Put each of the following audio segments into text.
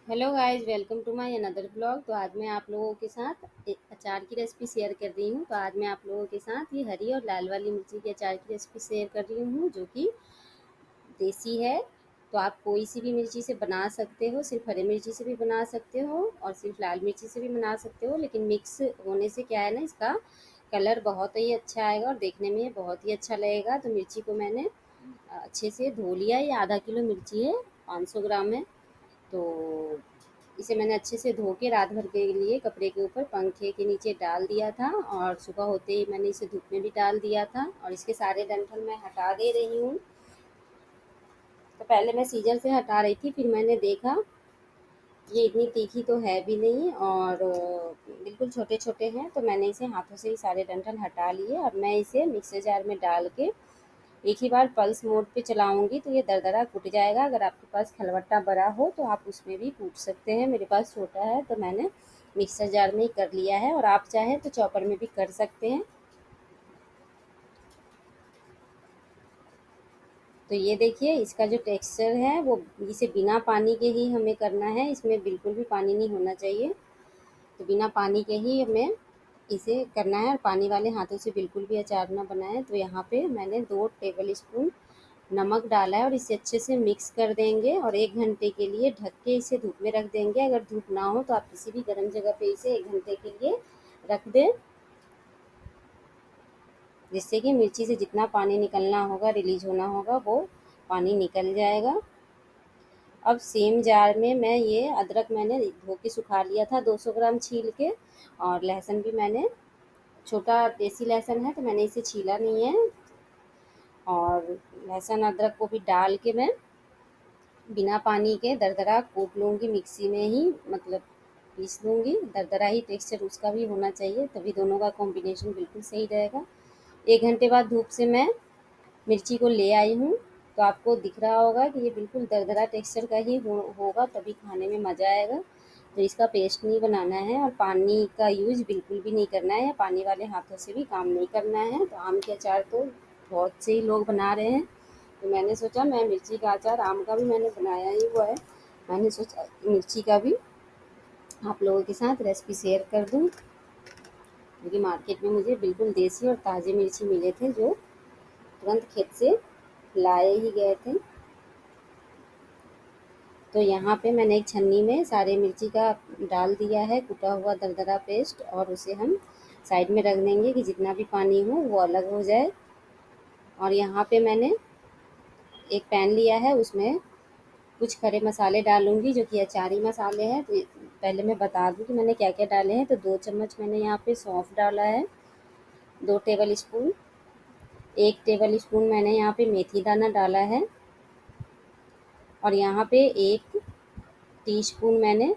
Hello guys, welcome to my another blog. तो आज मैं आप लोगों के साथ एक अचार की रेसिपी शेयर कर रही हूँ। तो आज मैं आप लोगों के साथ ये हरी और लाल वाली मिर्ची के अचार की रेसिपी शेयर कर रही हूँ, जो कि देसी है। तो आप कोई सी भी मिर्ची से बना सकते हो, सिर्फ हरी मिर्ची से भी बना सकते हो और सिर्फ लाल मिर्ची से भी बना सकते हो। लेकिन मिक्स होने से क्या है ना, इसका कलर बहुत ही अच्छा आएगा और देखने में ये बहुत ही अच्छा लगेगा। तो मिर्ची को मैंने अच्छे से धो लिया। ये आधा किलो मिर्ची है, 500 ग्राम है। तो इसे मैंने अच्छे से धो के रात भर के लिए कपड़े के ऊपर पंखे के नीचे डाल दिया था और सुबह होते ही मैंने इसे धूप में भी डाल दिया था और इसके सारे डंठल मैं हटा दे रही हूँ। तो पहले मैं सीजर से हटा रही थी, फिर मैंने देखा ये इतनी तीखी तो है भी नहीं और बिल्कुल छोटे छोटे हैं। तो मैंने इसे हाथों से ही सारे डंठल हटा लिए और मैं इसे मिक्सर जार में डाल के एक ही बार पल्स मोड पे चलाऊंगी तो ये दरदरा कूट जाएगा। अगर आपके पास खलबट्टा बड़ा हो तो आप उसमें भी कूट सकते हैं। मेरे पास छोटा है तो मैंने मिक्सर जार में ही कर लिया है और आप चाहें तो चॉपर में भी कर सकते हैं। तो ये देखिए, इसका जो टेक्सचर है वो इसे बिना पानी के ही हमें करना है, इसमें बिल्कुल भी पानी नहीं होना चाहिए। तो बिना पानी के ही हमें इसे करना है और पानी वाले हाथों से बिल्कुल भी अचार ना बनाएं। तो यहाँ पे मैंने 2 टेबल स्पून नमक डाला है और इसे अच्छे से मिक्स कर देंगे और 1 घंटे के लिए ढक के इसे धूप में रख देंगे। अगर धूप ना हो तो आप किसी भी गर्म जगह पे इसे 1 घंटे के लिए रख दें, जिससे कि मिर्ची से जितना पानी निकलना होगा, रिलीज होना होगा, वो पानी निकल जाएगा। अब सेम जार में मैं ये अदरक मैंने धो के सुखा लिया था 200 ग्राम छील के, और लहसुन भी मैंने, छोटा देसी लहसुन है तो मैंने इसे छीला नहीं है, और लहसुन अदरक को भी डाल के मैं बिना पानी के दरदरा कूट लूँगी मिक्सी में ही, मतलब पीस लूँगी। दरदरा ही टेक्सचर उसका भी होना चाहिए, तभी दोनों का कॉम्बिनेशन बिल्कुल सही रहेगा। 1 घंटे बाद धूप से मैं मिर्ची को ले आई हूँ, तो आपको दिख रहा होगा कि ये बिल्कुल दरदरा टेक्सचर का ही होगा, तभी खाने में मज़ा आएगा। तो इसका पेस्ट नहीं बनाना है और पानी का यूज़ बिल्कुल भी नहीं करना है, या पानी वाले हाथों से भी काम नहीं करना है। तो आम के अचार तो बहुत से ही लोग बना रहे हैं, तो मैंने सोचा मैं मिर्ची का अचार, आम का भी मैंने बनाया ही हुआ है, मैंने सोचा मिर्ची का भी आप लोगों के साथ रेसिपी शेयर कर दूँ। क्योंकि मार्केट में मुझे बिल्कुल देसी और ताज़े मिर्ची मिले थे, जो तुरंत खेत से लाए ही गए थे। तो यहाँ पे मैंने एक छन्नी में सारे मिर्ची का डाल दिया है कुटा हुआ दरदरा पेस्ट, और उसे हम साइड में रख देंगे कि जितना भी पानी हो वो अलग हो जाए। और यहाँ पे मैंने एक पैन लिया है, उसमें कुछ खड़े मसाले डालूंगी जो कि अचारी मसाले हैं। तो पहले मैं बता दूं कि मैंने क्या क्या डाले हैं। तो 2 चम्मच मैंने यहाँ पे सौंफ डाला है, 2 टेबल स्पून, 1 टेबल स्पून मैंने यहाँ पे मेथी दाना डाला है, और यहाँ पे 1 टीस्पून मैंने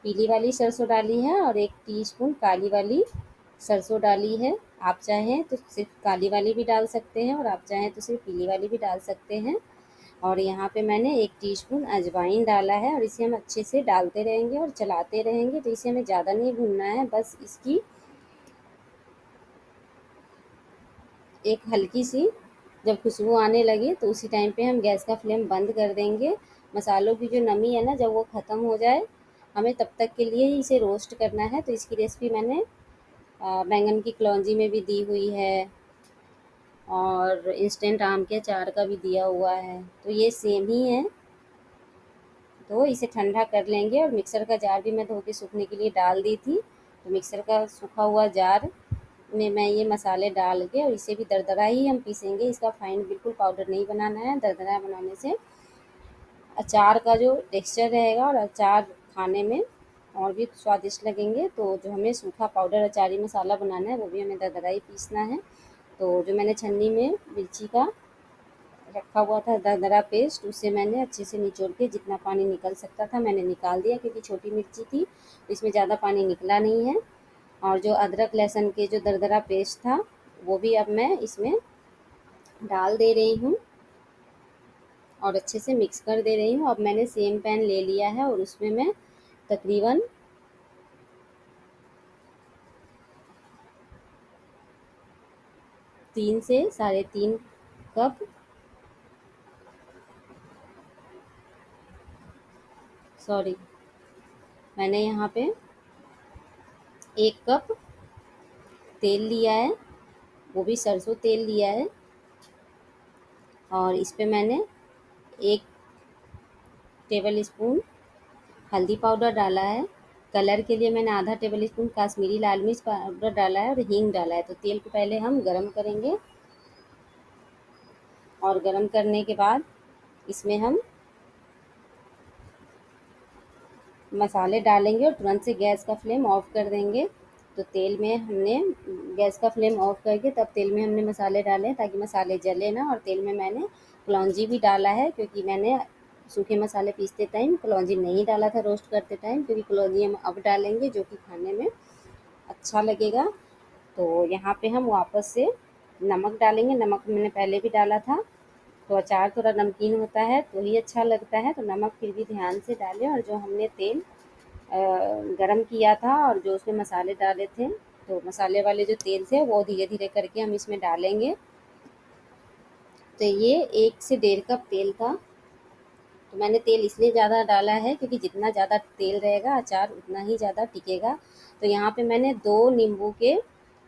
पीली वाली सरसों डाली है और 1 टीस्पून काली वाली सरसों डाली है। आप चाहें तो सिर्फ काली वाली भी डाल सकते हैं और आप चाहें तो सिर्फ पीली वाली भी डाल सकते हैं। और यहाँ पे मैंने 1 टीस्पून अजवाइन डाला है और इसे हम अच्छे से डालते रहेंगे और चलाते रहेंगे। तो इसे हमें ज़्यादा नहीं भूनना है, बस इसकी एक हल्की सी जब खुशबू आने लगे तो उसी टाइम पे हम गैस का फ्लेम बंद कर देंगे। मसालों की जो नमी है ना, जब वो ख़त्म हो जाए, हमें तब तक के लिए ही इसे रोस्ट करना है। तो इसकी रेसिपी मैंने बैंगन की कलौंजी में भी दी हुई है और इंस्टेंट आम के अचार का भी दिया हुआ है, तो ये सेम ही है। तो इसे ठंडा कर लेंगे, और मिक्सर का जार भी मैं धो के सूखने के लिए डाल दी थी। तो मिक्सर का सूखा हुआ जार में मैं ये मसाले डाल के, और इसे भी दरदरा ही हम पीसेंगे, इसका फाइन बिल्कुल पाउडर नहीं बनाना है। दरदरा बनाने से अचार का जो टेक्सचर रहेगा और अचार खाने में और भी स्वादिष्ट लगेंगे। तो जो हमें सूखा पाउडर अचारी मसाला बनाना है वो भी हमें दरदरा ही पीसना है। तो जो मैंने छन्नी में मिर्ची का रखा हुआ था दरदरा पेस्ट, उसे मैंने अच्छे से निचोड़ के जितना पानी निकल सकता था मैंने निकाल दिया, क्योंकि छोटी मिर्ची थी तो इसमें ज़्यादा पानी निकला नहीं है। और जो अदरक लहसुन के जो दरदरा पेस्ट था वो भी अब मैं इसमें डाल दे रही हूँ और अच्छे से मिक्स कर दे रही हूँ। अब मैंने सेम पैन ले लिया है और उसमें मैं तकरीबन 3 से 3.5 कप, सॉरी, मैंने यहाँ पे 1 कप तेल लिया है, वो भी सरसों तेल लिया है। और इस पे मैंने 1 टेबल स्पून हल्दी पाउडर डाला है। कलर के लिए मैंने आधा टेबल स्पून काश्मीरी लाल मिर्च पाउडर डाला है और हींग डाला है। तो तेल को पहले हम गरम करेंगे और गरम करने के बाद इसमें हम मसाले डालेंगे और तुरंत से गैस का फ्लेम ऑफ कर देंगे। तो तेल में हमने गैस का फ्लेम ऑफ करके तब तेल में हमने मसाले डाले ताकि मसाले जले ना। और तेल में मैंने कलौंजी भी डाला है, क्योंकि मैंने सूखे मसाले पीसते टाइम कलौंजी नहीं डाला था रोस्ट करते टाइम, क्योंकि कलौंजी हम अब डालेंगे जो कि खाने में अच्छा लगेगा। तो यहाँ पे हम वापस से नमक डालेंगे। नमक मैंने पहले भी डाला था। तो अचार थोड़ा नमकीन होता है तो ही अच्छा लगता है, तो नमक फिर भी ध्यान से डालें। और जो हमने तेल गरम किया था और जो उसमें मसाले डाले थे, तो मसाले वाले जो तेल थे वो धीरे धीरे करके हम इसमें डालेंगे। तो ये 1 से 1.5 कप तेल था। तो मैंने तेल इसलिए ज़्यादा डाला है क्योंकि जितना ज़्यादा तेल रहेगा अचार उतना ही ज़्यादा टिकेगा। तो यहाँ पे मैंने 2 नींबू के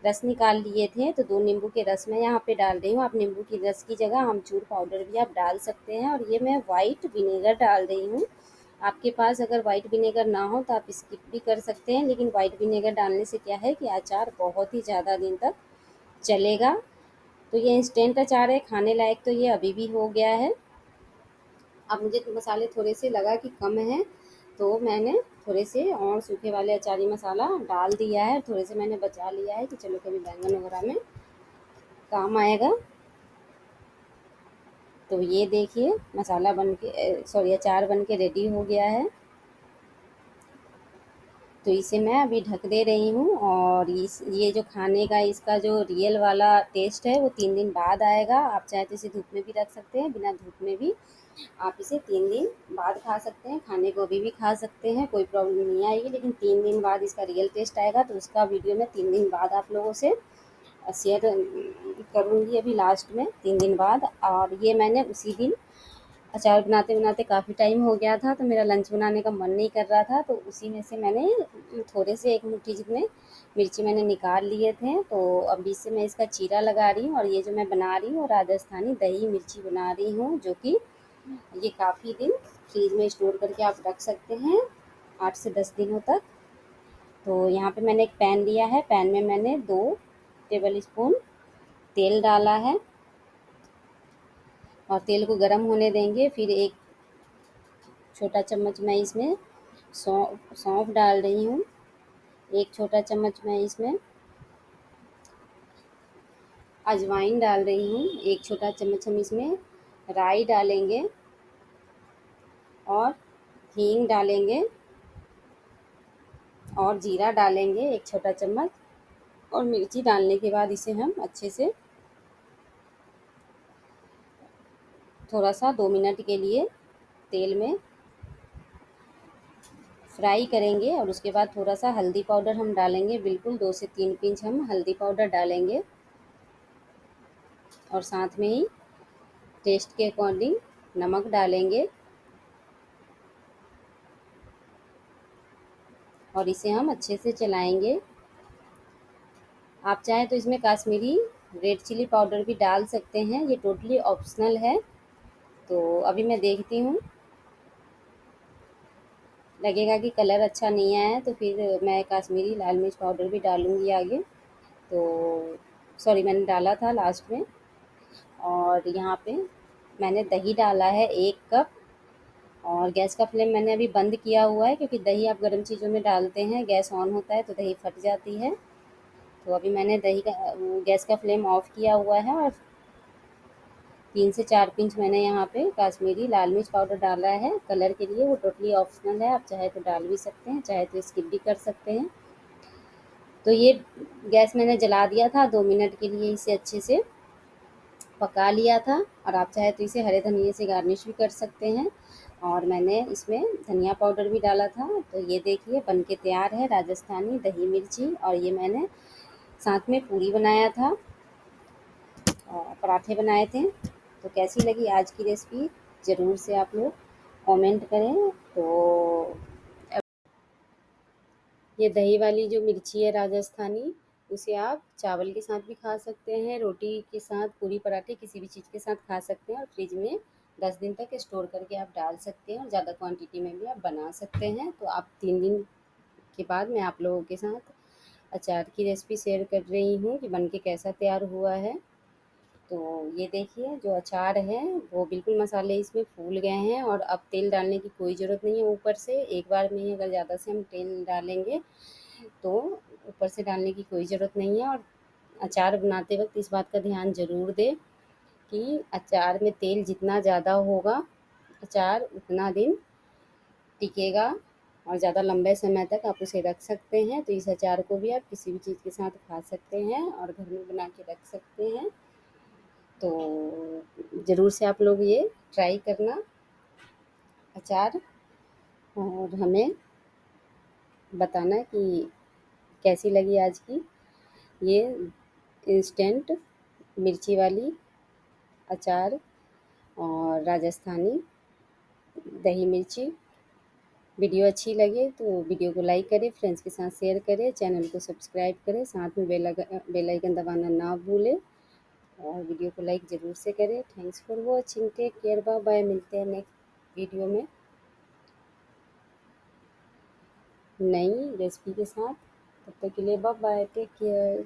रस निकाल लिए थे, तो 2 नींबू के रस मैं यहाँ पे डाल रही हूँ। आप नींबू की रस की जगह आमचूर पाउडर भी आप डाल सकते हैं। और ये मैं वाइट विनेगर डाल रही हूँ। आपके पास अगर वाइट विनेगर ना हो तो आप स्किप भी कर सकते हैं, लेकिन वाइट विनेगर डालने से क्या है कि अचार बहुत ही ज़्यादा दिन तक चलेगा। तो ये इंस्टेंट अचार है, खाने लायक तो ये अभी भी हो गया है। अब मुझे तो मसाले थोड़े से लगा कि कम हैं, तो मैंने थोड़े से और सूखे वाले अचारी मसाला डाल दिया है। थोड़े से मैंने बचा लिया है कि चलो कभी बैंगन वगैरह में काम आएगा। तो ये देखिए मसाला बन के सॉरी अचार बन के रेडी हो गया है। तो इसे मैं अभी ढक दे रही हूँ। और ये जो खाने का इसका जो रियल वाला टेस्ट है वो 3 दिन बाद आएगा। आप चाहे तो इसे धूप में भी रख सकते हैं, बिना धूप में भी आप इसे 3 दिन बाद खा सकते हैं। खाने को अभी भी खा सकते हैं, कोई प्रॉब्लम नहीं आएगी। लेकिन 3 दिन बाद इसका रियल टेस्ट आएगा, तो उसका वीडियो मैं 3 दिन बाद आप लोगों से शेयर करूँगी अभी लास्ट में 3 दिन बाद। और ये मैंने उसी दिन अचार बनाते बनाते काफ़ी टाइम हो गया था, तो मेरा लंच बनाने का मन नहीं कर रहा था। तो उसी में से मैंने थोड़े से 1 मुट्ठी जितने मिर्ची मैंने निकाल लिए थे। तो अभी से मैं इसका चीरा लगा रही हूँ। और ये जो मैं बना रही हूँ राजस्थानी दही मिर्ची बना रही हूँ, जो कि ये काफ़ी दिन फ्रीज में स्टोर करके आप रख सकते हैं, 8 से 10 दिनों तक। तो यहाँ पे मैंने एक पैन लिया है, पैन में मैंने 2 टेबल स्पून तेल डाला है और तेल को गर्म होने देंगे। फिर 1 छोटा चम्मच मैं इसमें सौंफ डाल रही हूँ। 1 छोटा चम्मच मैं इसमें अजवाइन डाल रही हूँ। 1 छोटा चम्मच हम इसमें राई डालेंगे और हींग डालेंगे और जीरा डालेंगे 1 छोटा चम्मच। और मिर्ची डालने के बाद इसे हम अच्छे से थोड़ा सा 2 मिनट के लिए तेल में फ्राई करेंगे। और उसके बाद थोड़ा सा हल्दी पाउडर हम डालेंगे, बिल्कुल 2 से 3 पिंच हम हल्दी पाउडर डालेंगे। और साथ में ही टेस्ट के अकॉर्डिंग नमक डालेंगे। और इसे हम अच्छे से चलाएंगे। आप चाहें तो इसमें काश्मीरी रेड चिली पाउडर भी डाल सकते हैं, ये टोटली ऑप्शनल है। तो अभी मैं देखती हूँ, लगेगा कि कलर अच्छा नहीं आया है तो फिर मैं काश्मीरी लाल मिर्च पाउडर भी डालूँगी आगे। तो सॉरी मैंने डाला था लास्ट में। और यहाँ पे मैंने दही डाला है 1 कप। और गैस का फ्लेम मैंने अभी बंद किया हुआ है, क्योंकि दही आप गर्म चीज़ों में डालते हैं गैस ऑन होता है तो दही फट जाती है। तो अभी मैंने दही का गैस का फ्लेम ऑफ किया हुआ है। और 3 से 4 पिंच मैंने यहाँ पे काश्मीरी लाल मिर्च पाउडर डाला है कलर के लिए, वो टोटली ऑप्शनल है, आप चाहे तो डाल भी सकते हैं, चाहे तो स्किप भी कर सकते हैं। तो ये गैस मैंने जला दिया था, 2 मिनट के लिए इसे अच्छे से पका लिया था। और आप चाहे तो इसे हरे धनिये से गार्निश भी कर सकते हैं। और मैंने इसमें धनिया पाउडर भी डाला था। तो ये देखिए बन के तैयार है राजस्थानी दही मिर्ची। और ये मैंने साथ में पूरी बनाया था और पराठे बनाए थे। तो कैसी लगी आज की रेसिपी ज़रूर से आप लोग कमेंट करें। तो ये दही वाली जो मिर्ची है राजस्थानी, उसे आप चावल के साथ भी खा सकते हैं, रोटी के साथ, पूरी पराठे किसी भी चीज़ के साथ खा सकते हैं और फ्रिज में 10 दिन तक स्टोर करके आप डाल सकते हैं और ज़्यादा क्वांटिटी में भी आप बना सकते हैं। तो आप 3 दिन के बाद मैं आप लोगों के साथ अचार की रेसिपी शेयर कर रही हूँ कि बन के कैसा तैयार हुआ है। तो ये देखिए जो अचार है वो बिल्कुल मसाले इसमें फूल गए हैं और अब तेल डालने की कोई ज़रूरत नहीं है ऊपर से। एक बार में ही अगर ज़्यादा से हम तेल डालेंगे तो ऊपर से डालने की कोई ज़रूरत नहीं है। और अचार बनाते वक्त इस बात का ध्यान ज़रूर दें कि अचार में तेल जितना ज़्यादा होगा अचार उतना दिन टिकेगा और ज़्यादा लंबे समय तक आप उसे रख सकते हैं। तो इस अचार को भी आप किसी भी चीज़ के साथ खा सकते हैं और घर में बना के रख सकते हैं। तो ज़रूर से आप लोग ये ट्राई करना अचार और हमें बताना कि कैसी लगी आज की ये इंस्टेंट मिर्ची वाली अचार और राजस्थानी दही मिर्ची। वीडियो अच्छी लगे तो वीडियो को लाइक करें, फ्रेंड्स के साथ शेयर करें, चैनल को सब्सक्राइब करें, साथ में बेल आइकन दबाना ना भूलें और वीडियो को लाइक ज़रूर से करें। Thanks for watching, take care, bye bye. मिलते हैं नेक्स्ट वीडियो में नई रेसिपी के साथ। तब तक के लिए बाय बाय, टेक केयर।